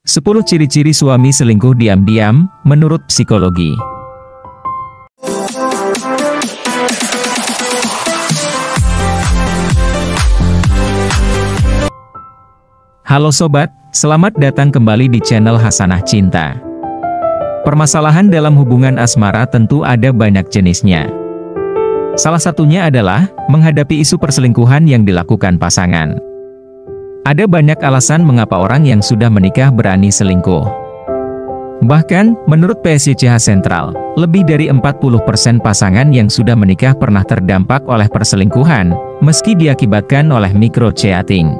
10 ciri-ciri suami selingkuh diam-diam, menurut psikologi. Halo sobat, selamat datang kembali di channel Hasanah Cinta. Permasalahan dalam hubungan asmara tentu ada banyak jenisnya. Salah satunya adalah menghadapi isu perselingkuhan yang dilakukan pasangan. Ada banyak alasan mengapa orang yang sudah menikah berani selingkuh. Bahkan, menurut PSYCH Sentral, lebih dari 40% pasangan yang sudah menikah pernah terdampak oleh perselingkuhan, meski diakibatkan oleh micro-cheating.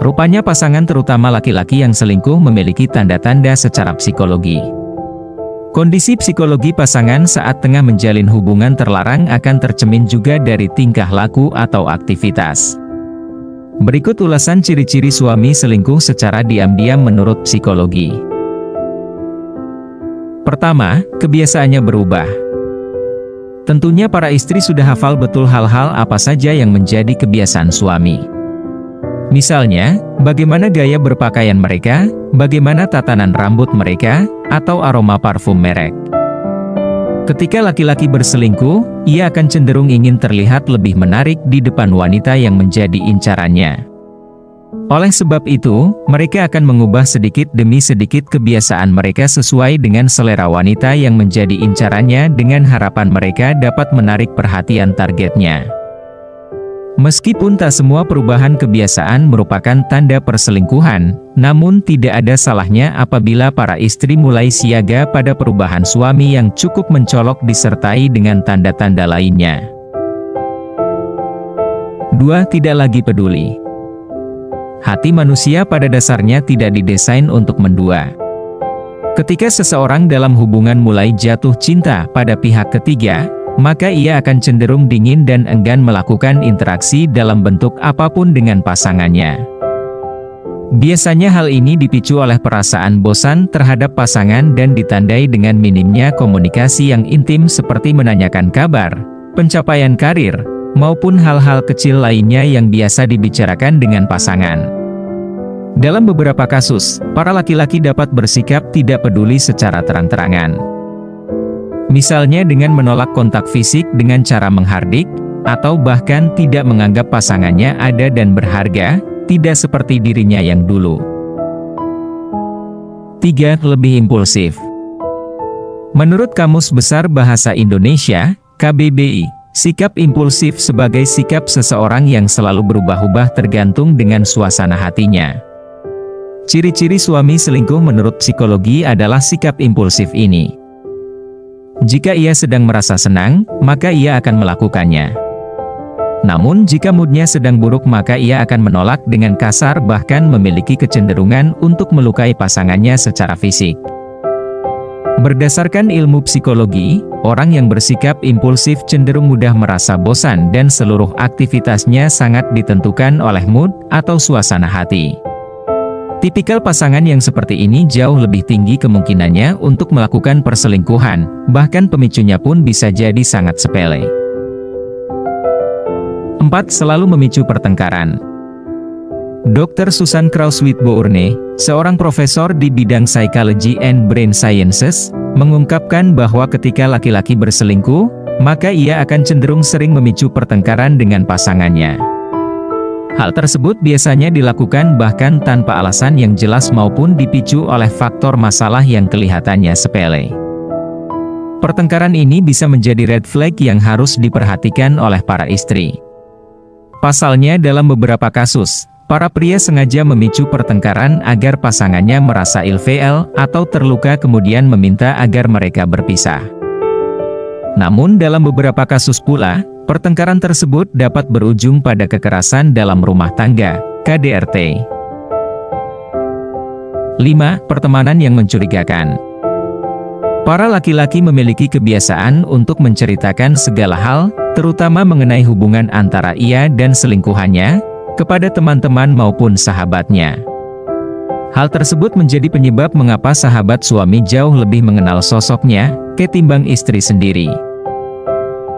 Rupanya pasangan terutama laki-laki yang selingkuh memiliki tanda-tanda secara psikologi. Kondisi psikologi pasangan saat tengah menjalin hubungan terlarang akan tercermin juga dari tingkah laku atau aktivitas. Berikut ulasan ciri-ciri suami selingkuh secara diam-diam menurut psikologi. Pertama, kebiasaannya berubah. Tentunya para istri sudah hafal betul hal-hal apa saja yang menjadi kebiasaan suami. Misalnya, bagaimana gaya berpakaian mereka, bagaimana tatanan rambut mereka, atau aroma parfum merek. Ketika laki-laki berselingkuh, ia akan cenderung ingin terlihat lebih menarik di depan wanita yang menjadi incarannya. Oleh sebab itu, mereka akan mengubah sedikit demi sedikit kebiasaan mereka sesuai dengan selera wanita yang menjadi incarannya dengan harapan mereka dapat menarik perhatian targetnya. Meskipun tak semua perubahan kebiasaan merupakan tanda perselingkuhan, namun tidak ada salahnya apabila para istri mulai siaga pada perubahan suami yang cukup mencolok disertai dengan tanda-tanda lainnya. 2. Tidak lagi peduli. Hati manusia pada dasarnya tidak didesain untuk mendua. Ketika seseorang dalam hubungan mulai jatuh cinta pada pihak ketiga, maka ia akan cenderung dingin dan enggan melakukan interaksi dalam bentuk apapun dengan pasangannya. Biasanya hal ini dipicu oleh perasaan bosan terhadap pasangan dan ditandai dengan minimnya komunikasi yang intim seperti menanyakan kabar, pencapaian karir, maupun hal-hal kecil lainnya yang biasa dibicarakan dengan pasangan. Dalam beberapa kasus, para laki-laki dapat bersikap tidak peduli secara terang-terangan. Misalnya dengan menolak kontak fisik dengan cara menghardik, atau bahkan tidak menganggap pasangannya ada dan berharga, tidak seperti dirinya yang dulu. 3. Lebih impulsif. Menurut Kamus Besar Bahasa Indonesia, KBBI, sikap impulsif sebagai sikap seseorang yang selalu berubah-ubah tergantung dengan suasana hatinya. Ciri-ciri suami selingkuh menurut psikologi adalah sikap impulsif ini. Jika ia sedang merasa senang, maka ia akan melakukannya. Namun jika moodnya sedang buruk maka ia akan menolak dengan kasar bahkan memiliki kecenderungan untuk melukai pasangannya secara fisik. Berdasarkan ilmu psikologi, orang yang bersikap impulsif cenderung mudah merasa bosan dan seluruh aktivitasnya sangat ditentukan oleh mood atau suasana hati. Tipikal pasangan yang seperti ini jauh lebih tinggi kemungkinannya untuk melakukan perselingkuhan, bahkan pemicunya pun bisa jadi sangat sepele. 4. Selalu memicu pertengkaran. Dr. Susan Kraus-Whitbourne, seorang profesor di bidang Psychology and Brain Sciences, mengungkapkan bahwa ketika laki-laki berselingkuh, maka ia akan cenderung sering memicu pertengkaran dengan pasangannya. Hal tersebut biasanya dilakukan bahkan tanpa alasan yang jelas maupun dipicu oleh faktor masalah yang kelihatannya sepele. Pertengkaran ini bisa menjadi red flag yang harus diperhatikan oleh para istri. Pasalnya dalam beberapa kasus, para pria sengaja memicu pertengkaran agar pasangannya merasa ilfeel atau terluka kemudian meminta agar mereka berpisah. Namun dalam beberapa kasus pula, pertengkaran tersebut dapat berujung pada kekerasan dalam rumah tangga, KDRT. 5. Pertemanan yang mencurigakan. Para laki-laki memiliki kebiasaan untuk menceritakan segala hal, terutama mengenai hubungan antara ia dan selingkuhannya, kepada teman-teman maupun sahabatnya. Hal tersebut menjadi penyebab mengapa sahabat suami jauh lebih mengenal sosoknya, ketimbang istri sendiri.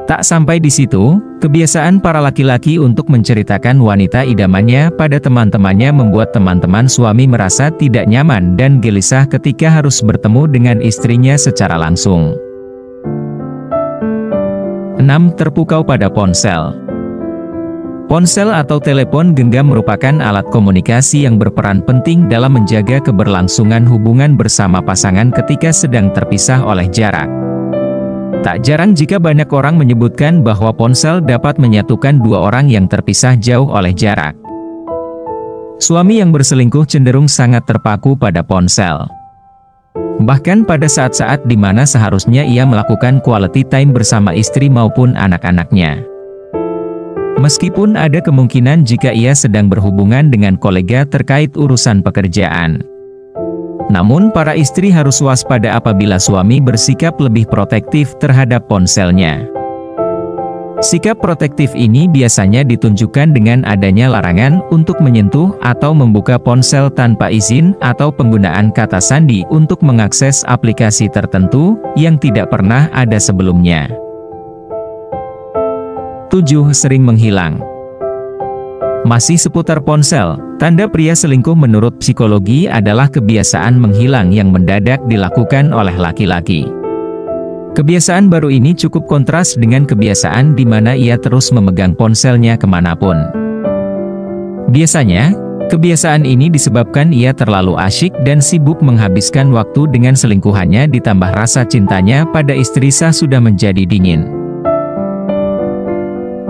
Tak sampai di situ, kebiasaan para laki-laki untuk menceritakan wanita idamannya pada teman-temannya membuat teman-teman suami merasa tidak nyaman dan gelisah ketika harus bertemu dengan istrinya secara langsung. 6. Terpukau pada ponsel. Ponsel atau telepon genggam merupakan alat komunikasi yang berperan penting dalam menjaga keberlangsungan hubungan bersama pasangan ketika sedang terpisah oleh jarak. Tak jarang jika banyak orang menyebutkan bahwa ponsel dapat menyatukan dua orang yang terpisah jauh oleh jarak. Suami yang berselingkuh cenderung sangat terpaku pada ponsel. Bahkan pada saat-saat di mana seharusnya ia melakukan quality time bersama istri maupun anak-anaknya. Meskipun ada kemungkinan jika ia sedang berhubungan dengan kolega terkait urusan pekerjaan. Namun para istri harus waspada apabila suami bersikap lebih protektif terhadap ponselnya. Sikap protektif ini biasanya ditunjukkan dengan adanya larangan untuk menyentuh atau membuka ponsel tanpa izin atau penggunaan kata sandi untuk mengakses aplikasi tertentu yang tidak pernah ada sebelumnya. 7. Sering menghilang. Masih seputar ponsel, tanda pria selingkuh menurut psikologi adalah kebiasaan menghilang yang mendadak dilakukan oleh laki-laki. Kebiasaan baru ini cukup kontras dengan kebiasaan di mana ia terus memegang ponselnya kemanapun. Biasanya, kebiasaan ini disebabkan ia terlalu asyik dan sibuk menghabiskan waktu dengan selingkuhannya ditambah rasa cintanya pada istri sudah menjadi dingin.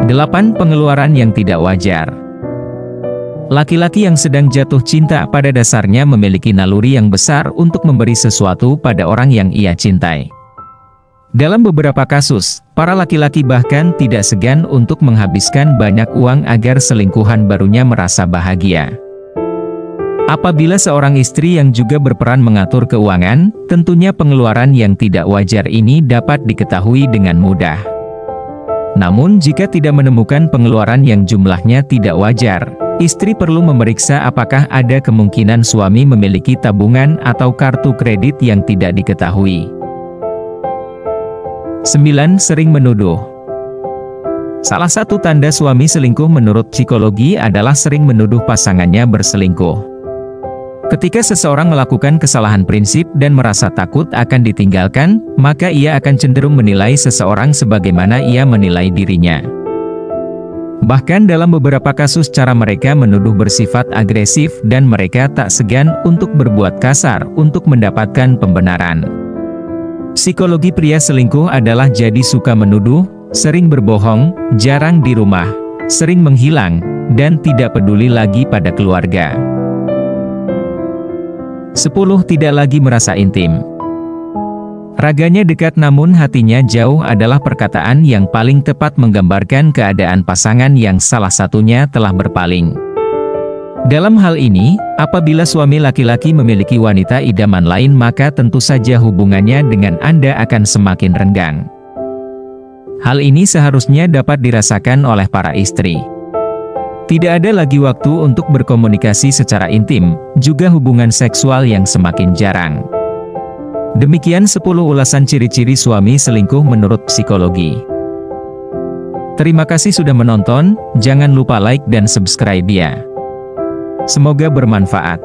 8. Pengeluaran yang tidak wajar. Laki-laki yang sedang jatuh cinta pada dasarnya memiliki naluri yang besar untuk memberi sesuatu pada orang yang ia cintai. Dalam beberapa kasus, para laki-laki bahkan tidak segan untuk menghabiskan banyak uang agar selingkuhan barunya merasa bahagia. Apabila seorang istri yang juga berperan mengatur keuangan, tentunya pengeluaran yang tidak wajar ini dapat diketahui dengan mudah. Namun jika tidak menemukan pengeluaran yang jumlahnya tidak wajar, istri perlu memeriksa apakah ada kemungkinan suami memiliki tabungan atau kartu kredit yang tidak diketahui. 9. Sering menuduh. Salah satu tanda suami selingkuh menurut psikologi adalah sering menuduh pasangannya berselingkuh. Ketika seseorang melakukan kesalahan prinsip dan merasa takut akan ditinggalkan, maka ia akan cenderung menilai seseorang sebagaimana ia menilai dirinya. Bahkan dalam beberapa kasus cara mereka menuduh bersifat agresif dan mereka tak segan untuk berbuat kasar untuk mendapatkan pembenaran. Psikologi pria selingkuh adalah jadi suka menuduh, sering berbohong, jarang di rumah, sering menghilang, dan tidak peduli lagi pada keluarga. 10. Tidak lagi merasa intim. Raganya dekat namun hatinya jauh adalah perkataan yang paling tepat menggambarkan keadaan pasangan yang salah satunya telah berpaling. Dalam hal ini, apabila suami laki-laki memiliki wanita idaman lain maka tentu saja hubungannya dengan Anda akan semakin renggang. Hal ini seharusnya dapat dirasakan oleh para istri. Tidak ada lagi waktu untuk berkomunikasi secara intim, juga hubungan seksual yang semakin jarang. Demikian 10 ulasan ciri-ciri suami selingkuh menurut psikologi. Terima kasih sudah menonton, jangan lupa like dan subscribe ya. Semoga bermanfaat.